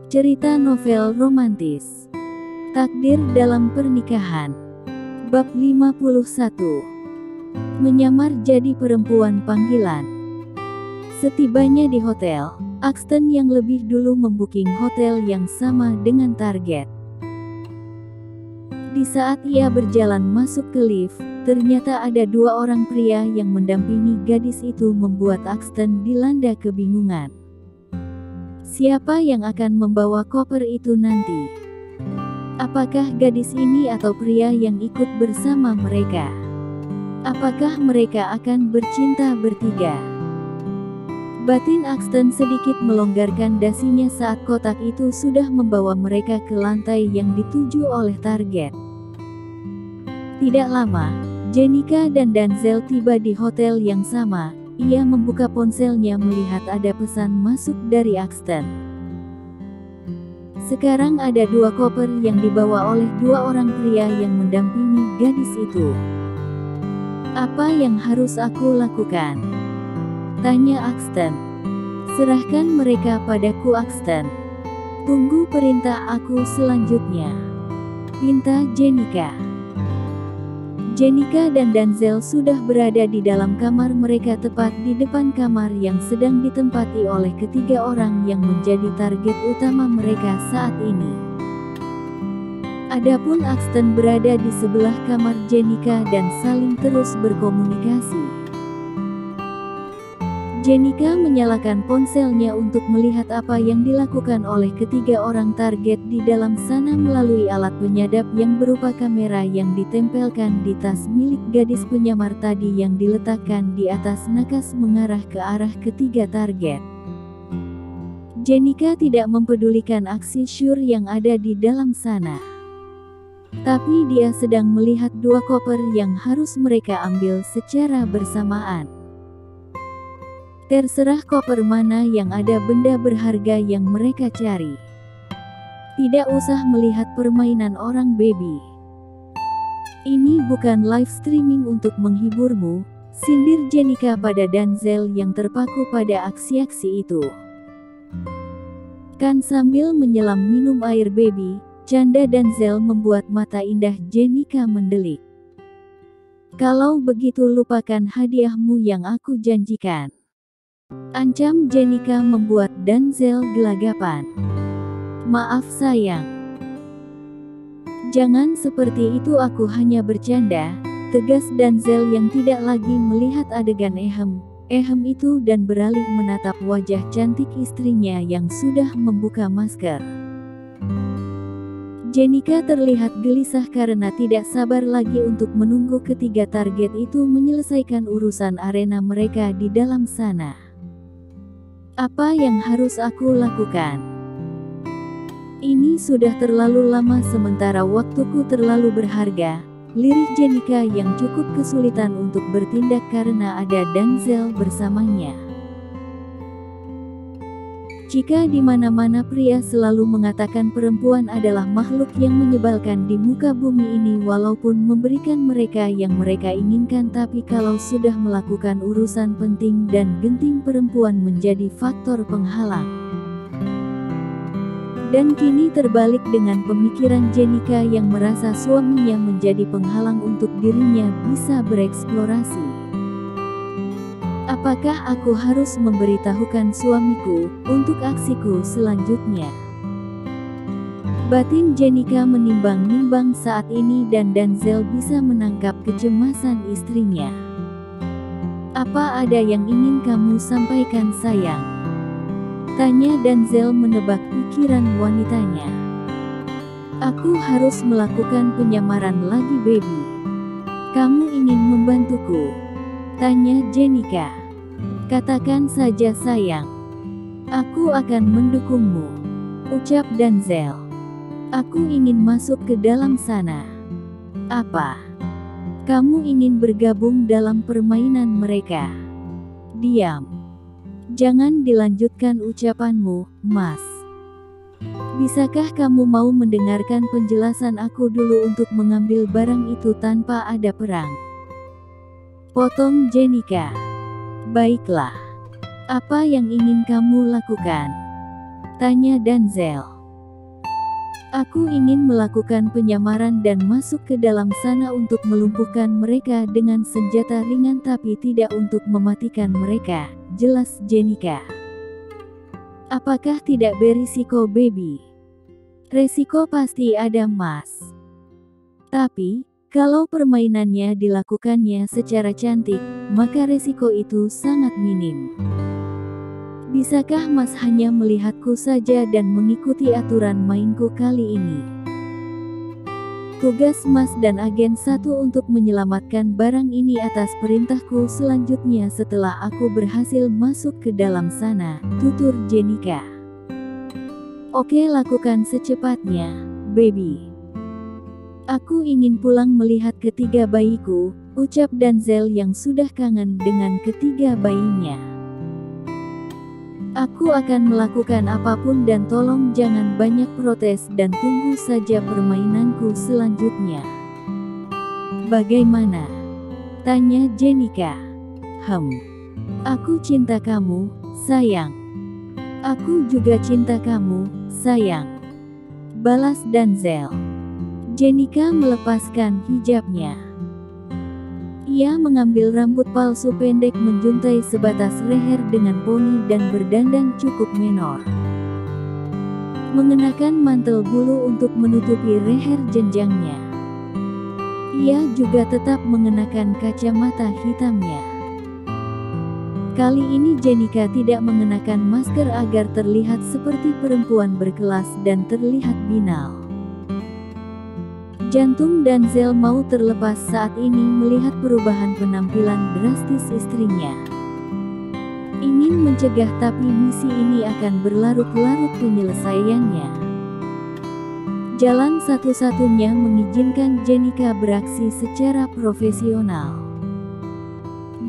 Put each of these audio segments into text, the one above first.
Cerita novel romantis. Takdir dalam pernikahan. Bab 51. Menyamar jadi perempuan panggilan. Setibanya di hotel, Axton yang lebih dulu membooking hotel yang sama dengan target. Di saat ia berjalan masuk ke lift, ternyata ada dua orang pria yang mendampingi gadis itu membuat Axton dilanda kebingungan. Siapa yang akan membawa koper itu nanti? Apakah gadis ini atau pria yang ikut bersama mereka? Apakah mereka akan bercinta bertiga? Batin Axton sedikit melonggarkan dasinya saat kotak itu sudah membawa mereka ke lantai yang dituju oleh target. Tidak lama, Jenica dan Denzel tiba di hotel yang sama. Ia membuka ponselnya melihat ada pesan masuk dari Axton. Sekarang ada dua koper yang dibawa oleh dua orang pria yang mendampingi gadis itu. Apa yang harus aku lakukan? Tanya Axton. Serahkan mereka padaku, Axton. Tunggu perintah aku selanjutnya, pinta Jenica. Jenica dan Denzel sudah berada di dalam kamar mereka tepat di depan kamar yang sedang ditempati oleh ketiga orang yang menjadi target utama mereka saat ini. Adapun Axton berada di sebelah kamar Jenica dan saling terus berkomunikasi. Jenica menyalakan ponselnya untuk melihat apa yang dilakukan oleh ketiga orang target di dalam sana melalui alat penyadap yang berupa kamera yang ditempelkan di tas milik gadis penyamar tadi yang diletakkan di atas nakas mengarah ke arah ketiga target. Jenica tidak mempedulikan aksi Syur yang ada di dalam sana. Tapi dia sedang melihat dua koper yang harus mereka ambil secara bersamaan. Terserah koper mana yang ada benda berharga yang mereka cari. Tidak usah melihat permainan orang baby. Ini bukan live streaming untuk menghiburmu, sindir Jenica pada Denzel yang terpaku pada aksi-aksi itu. Kan sambil menyelam minum air baby, canda Denzel membuat mata indah Jenica mendelik. Kalau begitu lupakan hadiahmu yang aku janjikan. Ancam Jenica membuat Denzel gelagapan. Maaf sayang. Jangan seperti itu, aku hanya bercanda, tegas Denzel yang tidak lagi melihat adegan ehem itu dan beralih menatap wajah cantik istrinya yang sudah membuka masker. Jenica terlihat gelisah karena tidak sabar lagi untuk menunggu ketiga target itu menyelesaikan urusan arena mereka di dalam sana. Apa yang harus aku lakukan? Ini sudah terlalu lama sementara waktuku terlalu berharga, lirik Jenica yang cukup kesulitan untuk bertindak karena ada Denzel bersamanya. Jika di mana-mana pria selalu mengatakan perempuan adalah makhluk yang menyebalkan di muka bumi ini walaupun memberikan mereka yang mereka inginkan, tapi kalau sudah melakukan urusan penting dan genting perempuan menjadi faktor penghalang. Dan kini terbalik dengan pemikiran Jenica yang merasa suaminya menjadi penghalang untuk dirinya bisa bereksplorasi. Apakah aku harus memberitahukan suamiku untuk aksiku selanjutnya? Batin Jenica menimbang-nimbang saat ini dan Denzel bisa menangkap kecemasan istrinya. Apa ada yang ingin kamu sampaikan sayang? Tanya Denzel menebak pikiran wanitanya. Aku harus melakukan penyamaran lagi baby. Kamu ingin membantuku? Tanya Jenica. Katakan saja sayang. Aku akan mendukungmu, ucap Denzel. Aku ingin masuk ke dalam sana. Apa? Kamu ingin bergabung dalam permainan mereka? Diam. Jangan dilanjutkan ucapanmu, Mas. Bisakah kamu mau mendengarkan penjelasan aku dulu untuk mengambil barang itu tanpa ada perang? Potong Jenica. Baiklah. Apa yang ingin kamu lakukan? Tanya Denzel. Aku ingin melakukan penyamaran dan masuk ke dalam sana untuk melumpuhkan mereka dengan senjata ringan tapi tidak untuk mematikan mereka, jelas Jenika. Apakah tidak berisiko, baby? Resiko pasti ada, Mas. Tapi, kalau permainannya dilakukannya secara cantik, maka resiko itu sangat minim. Bisakah Mas hanya melihatku saja dan mengikuti aturan mainku kali ini? Tugas Mas dan agen 1 untuk menyelamatkan barang ini atas perintahku selanjutnya setelah aku berhasil masuk ke dalam sana, tutur Jenika. Oke, lakukan secepatnya, baby. Aku ingin pulang melihat ketiga bayiku, ucap Denzel yang sudah kangen dengan ketiga bayinya. Aku akan melakukan apapun dan tolong jangan banyak protes dan tunggu saja permainanku selanjutnya. Bagaimana? Tanya Jenika. Aku cinta kamu, sayang. Aku juga cinta kamu, sayang. Balas Denzel. Jenika melepaskan hijabnya. Ia mengambil rambut palsu pendek menjuntai sebatas leher dengan poni dan berdandan cukup menor. Mengenakan mantel bulu untuk menutupi leher jenjangnya. Ia juga tetap mengenakan kacamata hitamnya. Kali ini Jenika tidak mengenakan masker agar terlihat seperti perempuan berkelas dan terlihat binal. Jantung Denzel mau terlepas saat ini melihat perubahan penampilan drastis istrinya. Ingin mencegah tapi misi ini akan berlarut-larut penyelesaiannya. Jalan satu-satunya mengizinkan Jenika beraksi secara profesional.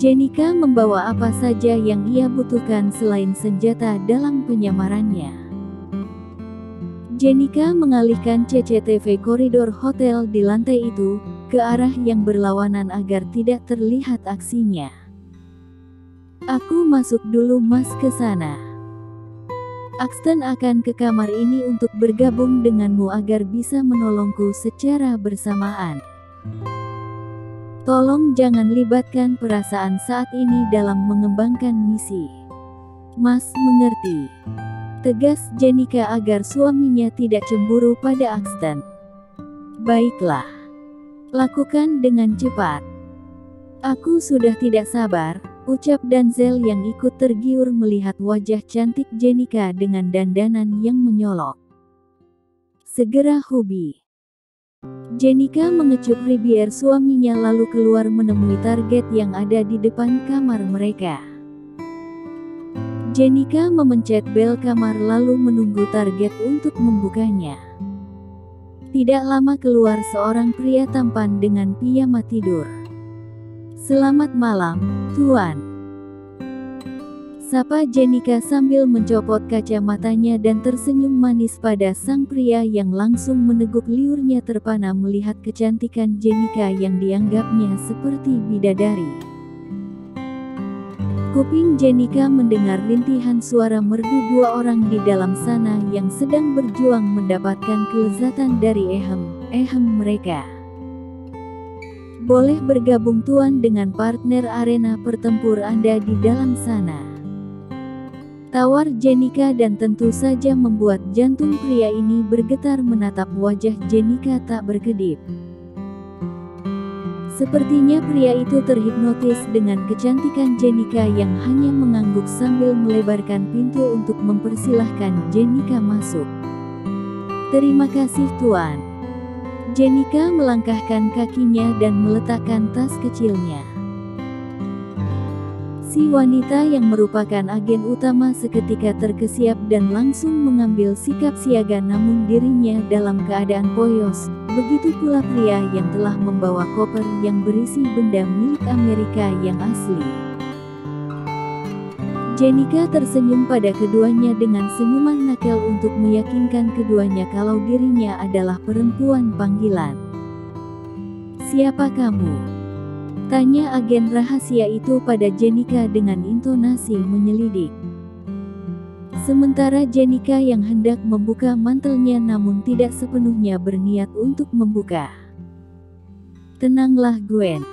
Jenika membawa apa saja yang ia butuhkan selain senjata dalam penyamarannya. Jenika mengalihkan CCTV koridor hotel di lantai itu, ke arah yang berlawanan agar tidak terlihat aksinya. Aku masuk dulu Mas ke sana. Axton akan ke kamar ini untuk bergabung denganmu agar bisa menolongku secara bersamaan. Tolong jangan libatkan perasaan saat ini dalam mengembangkan misi. Mas mengerti. Tegas Jenika agar suaminya tidak cemburu pada Axton. Baiklah. Lakukan dengan cepat. Aku sudah tidak sabar, ucap Denzel yang ikut tergiur melihat wajah cantik Jenika dengan dandanan yang menyolok. Segera Hubi. Jenika mengecup bibir suaminya lalu keluar menemui target yang ada di depan kamar mereka. Jenika memencet bel kamar lalu menunggu target untuk membukanya. Tidak lama keluar seorang pria tampan dengan piyama tidur. Selamat malam, Tuan. Sapa Jenika sambil mencopot kacamatanya dan tersenyum manis pada sang pria yang langsung meneguk liurnya terpana melihat kecantikan Jenika yang dianggapnya seperti bidadari. Kuping Jenika mendengar rintihan suara merdu dua orang di dalam sana yang sedang berjuang mendapatkan kelezatan dari ehem mereka. Boleh bergabung Tuan dengan partner arena pertempur Anda di dalam sana. Tawar Jenika dan tentu saja membuat jantung pria ini bergetar menatap wajah Jenika tak berkedip. Sepertinya pria itu terhipnotis dengan kecantikan Jenika yang hanya mengangguk sambil melebarkan pintu untuk mempersilahkan Jenika masuk. Terima kasih Tuan. Jenika melangkahkan kakinya dan meletakkan tas kecilnya. Si wanita yang merupakan agen utama seketika terkesiap dan langsung mengambil sikap siaga namun dirinya dalam keadaan poyos. Begitu pula pria yang telah membawa koper yang berisi benda milik Amerika yang asli. Jenika tersenyum pada keduanya dengan senyuman nakal untuk meyakinkan keduanya kalau dirinya adalah perempuan panggilan. Siapa kamu? Tanya agen rahasia itu pada Jenika dengan intonasi menyelidik. Sementara Jenika yang hendak membuka mantelnya namun tidak sepenuhnya berniat untuk membuka. Tenanglah Gwen.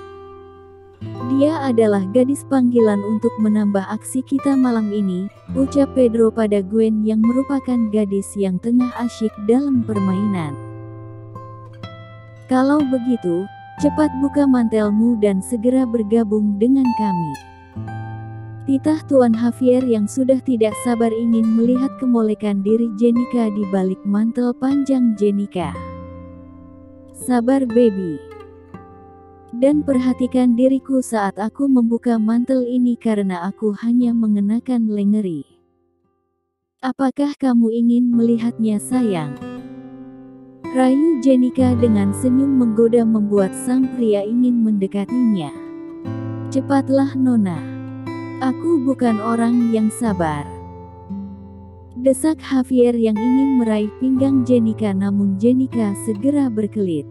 Dia adalah gadis panggilan untuk menambah aksi kita malam ini, ucap Pedro pada Gwen yang merupakan gadis yang tengah asyik dalam permainan. Kalau begitu, cepat buka mantelmu dan segera bergabung dengan kami. Titah Tuan Javier yang sudah tidak sabar ingin melihat kemolekan diri Jenika di balik mantel panjang Jenika. Sabar baby. Dan perhatikan diriku saat aku membuka mantel ini karena aku hanya mengenakan lengeri. Apakah kamu ingin melihatnya sayang? Rayu Jenika dengan senyum menggoda membuat sang pria ingin mendekatinya. Cepatlah Nona. Aku bukan orang yang sabar. Desak Javier yang ingin meraih pinggang Jenika namun Jenika segera berkelit.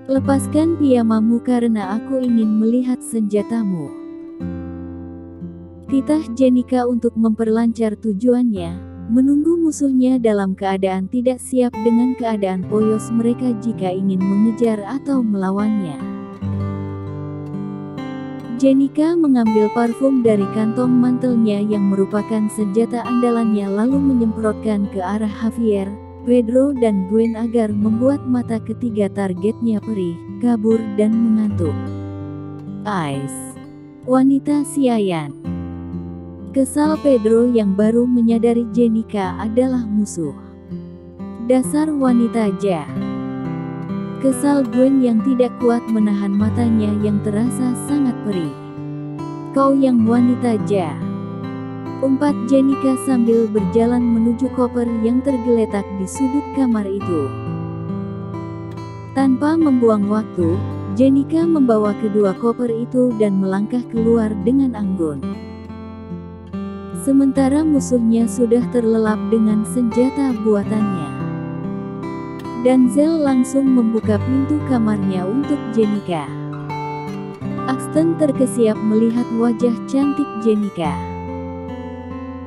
Lepaskan piyamamu karena aku ingin melihat senjatamu. Titah Jenika untuk memperlancar tujuannya, menunggu musuhnya dalam keadaan tidak siap dengan keadaan poyos mereka jika ingin mengejar atau melawannya. Jenika mengambil parfum dari kantong mantelnya yang merupakan senjata andalannya lalu menyemprotkan ke arah Javier, Pedro dan Gwen agar membuat mata ketiga targetnya perih, kabur dan mengantuk. Ice. Wanita siayan. Kesal Pedro yang baru menyadari Jenika adalah musuh. Dasar wanita jahat. Kesal Gwen yang tidak kuat menahan matanya yang terasa sangat perih. Kau yang wanita jahat. Umpat Jenika sambil berjalan menuju koper yang tergeletak di sudut kamar itu. Tanpa membuang waktu, Jenika membawa kedua koper itu dan melangkah keluar dengan anggun. Sementara musuhnya sudah terlelap dengan senjata buatannya. Denzel langsung membuka pintu kamarnya untuk Jenika. Axton terkesiap melihat wajah cantik Jenika.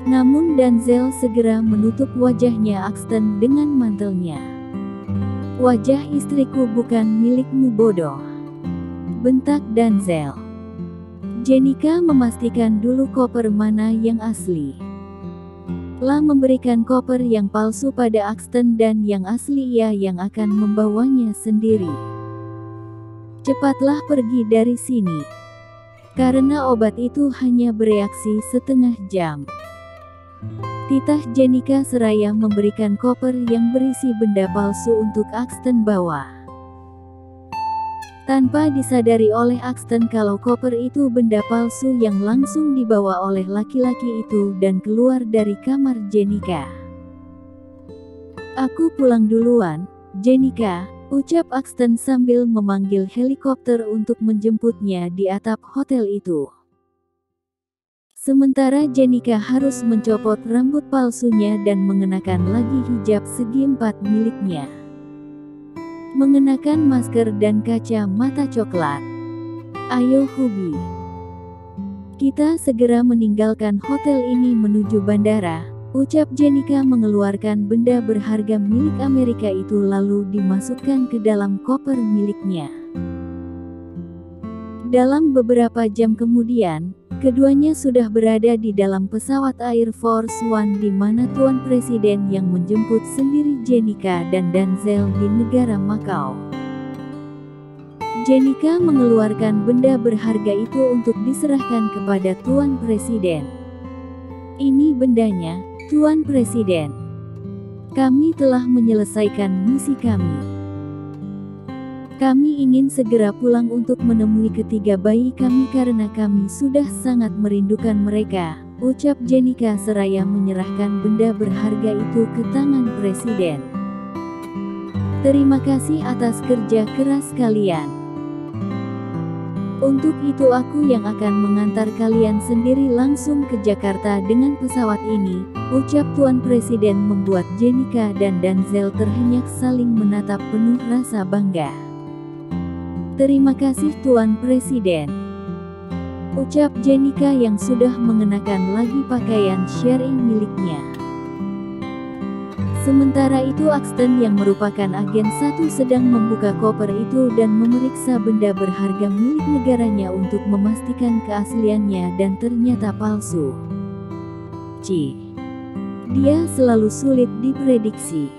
Namun Denzel segera menutup wajahnya Axton dengan mantelnya. Wajah istriku bukan milikmu bodoh. Bentak Denzel. Jenika memastikan dulu koper mana yang asli. Telah memberikan koper yang palsu pada Axton dan yang asli ia yang akan membawanya sendiri. Cepatlah pergi dari sini. Karena obat itu hanya bereaksi setengah jam. Titah Jenika seraya memberikan koper yang berisi benda palsu untuk Axton bawa. Tanpa disadari oleh Axton kalau koper itu benda palsu yang langsung dibawa oleh laki-laki itu dan keluar dari kamar Jenika. Aku pulang duluan, Jenika, ucap Axton sambil memanggil helikopter untuk menjemputnya di atap hotel itu. Sementara Jenika harus mencopot rambut palsunya dan mengenakan lagi hijab segi 4 miliknya. Mengenakan masker dan kaca mata coklat. Ayo Hubi. Kita segera meninggalkan hotel ini menuju bandara, ucap Jenika mengeluarkan benda berharga milik Amerika itu lalu dimasukkan ke dalam koper miliknya. Dalam beberapa jam kemudian, keduanya sudah berada di dalam pesawat Air Force One di mana Tuan Presiden yang menjemput sendiri Jenika dan Denzel di negara Makau. Jenika mengeluarkan benda berharga itu untuk diserahkan kepada Tuan Presiden. Ini bendanya, Tuan Presiden. Kami telah menyelesaikan misi kami. Kami ingin segera pulang untuk menemui ketiga bayi kami karena kami sudah sangat merindukan mereka, ucap Jenika seraya menyerahkan benda berharga itu ke tangan Presiden. Terima kasih atas kerja keras kalian. Untuk itu aku yang akan mengantar kalian sendiri langsung ke Jakarta dengan pesawat ini, ucap Tuan Presiden membuat Jenika dan Denzel terhenyak saling menatap penuh rasa bangga. Terima kasih Tuan Presiden, ucap Jenika yang sudah mengenakan lagi pakaian syari miliknya. Sementara itu Axton yang merupakan agen 1 sedang membuka koper itu dan memeriksa benda berharga milik negaranya untuk memastikan keasliannya dan ternyata palsu. Dia selalu sulit diprediksi.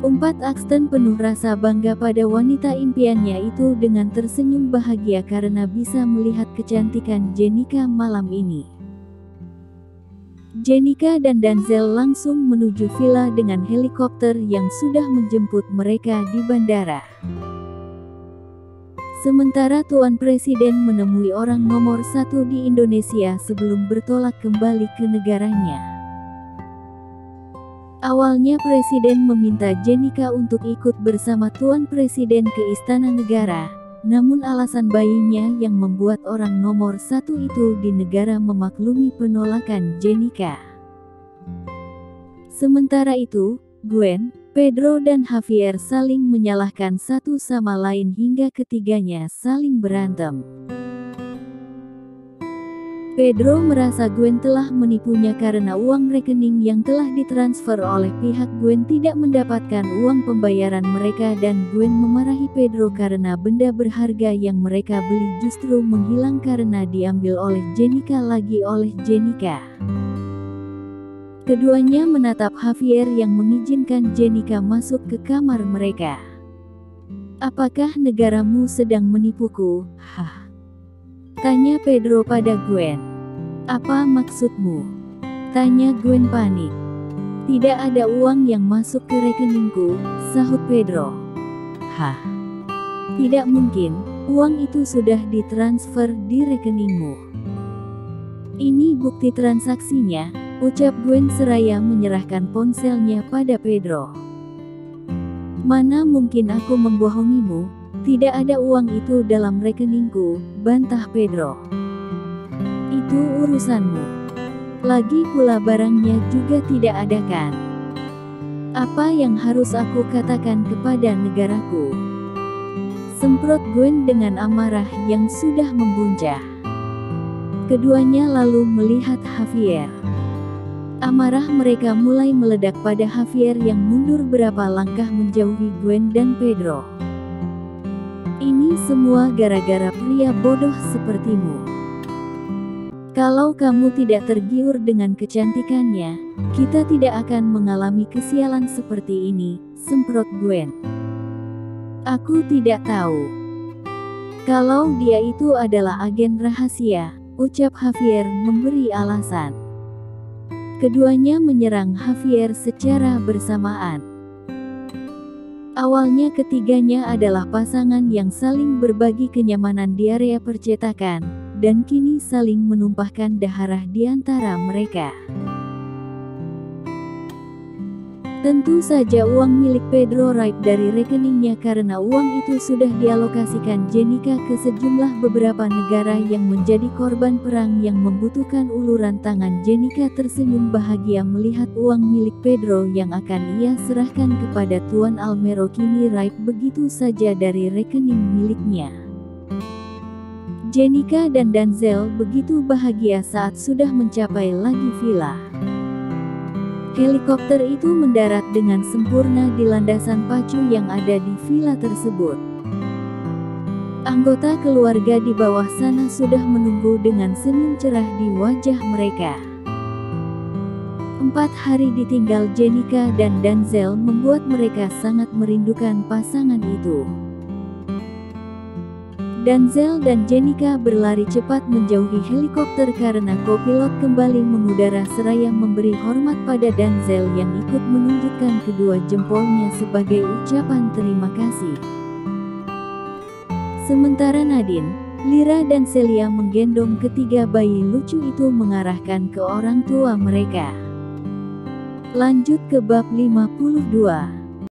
Umpat Axton penuh rasa bangga pada wanita impiannya itu dengan tersenyum bahagia karena bisa melihat kecantikan Jenica malam ini. Jenica dan Denzel langsung menuju villa dengan helikopter yang sudah menjemput mereka di bandara. Sementara Tuan Presiden menemui orang nomor 1 di Indonesia sebelum bertolak kembali ke negaranya. Awalnya Presiden meminta Jenica untuk ikut bersama Tuan Presiden ke Istana Negara, namun alasan bayinya yang membuat orang nomor 1 itu di negara memaklumi penolakan Jenica. Sementara itu, Gwen, Pedro dan Javier saling menyalahkan satu sama lain hingga ketiganya saling berantem. Pedro merasa Gwen telah menipunya karena uang rekening yang telah ditransfer oleh pihak Gwen tidak mendapatkan uang pembayaran mereka dan Gwen memarahi Pedro karena benda berharga yang mereka beli justru menghilang karena diambil oleh Jenica lagi oleh Jenica. Keduanya menatap Javier yang mengizinkan Jenica masuk ke kamar mereka. "Apakah negaramu sedang menipuku?" Tanya Pedro pada Gwen. "Apa maksudmu?" Tanya Gwen panik. "Tidak ada uang yang masuk ke rekeningku," sahut Pedro. "Tidak mungkin, uang itu sudah ditransfer di rekeningmu. Ini bukti transaksinya," ucap Gwen seraya menyerahkan ponselnya pada Pedro. "Mana mungkin aku membohongimu? Tidak ada uang itu dalam rekeningku," bantah Pedro. "Itu urusanmu. Lagi pula barangnya juga tidak ada kan? Apa yang harus aku katakan kepada negaraku?" Semprot Gwen dengan amarah yang sudah membuncah. Keduanya lalu melihat Javier. Amarah mereka mulai meledak pada Javier yang mundur berapa langkah menjauhi Gwen dan Pedro. "Ini semua gara-gara pria bodoh sepertimu. Kalau kamu tidak tergiur dengan kecantikannya, kita tidak akan mengalami kesialan seperti ini," semprot Gwen. "Aku tidak tahu. Kalau dia itu adalah agen rahasia," ucap Javier memberi alasan. Keduanya menyerang Javier secara bersamaan. Awalnya ketiganya adalah pasangan yang saling berbagi kenyamanan di area percetakan, dan kini saling menumpahkan darah di antara mereka. Tentu saja uang milik Pedro raib dari rekeningnya karena uang itu sudah dialokasikan Jenica ke sejumlah beberapa negara yang menjadi korban perang yang membutuhkan uluran tangan. Jenica tersenyum bahagia melihat uang milik Pedro yang akan ia serahkan kepada Tuan Almero kini raib begitu saja dari rekening miliknya. Jenica dan Denzel begitu bahagia saat sudah mencapai lagi villa. Helikopter itu mendarat dengan sempurna di landasan pacu yang ada di villa tersebut. Anggota keluarga di bawah sana sudah menunggu dengan senyum cerah di wajah mereka. 4 hari ditinggal Jenica dan Denzel membuat mereka sangat merindukan pasangan itu. Denzel dan Jenica berlari cepat menjauhi helikopter karena kopilot kembali mengudara seraya memberi hormat pada Denzel yang ikut menunjukkan kedua jempolnya sebagai ucapan terima kasih. Sementara Nadine, Lyra dan Celia menggendong ketiga bayi lucu itu mengarahkan ke orang tua mereka. Lanjut ke bab 52.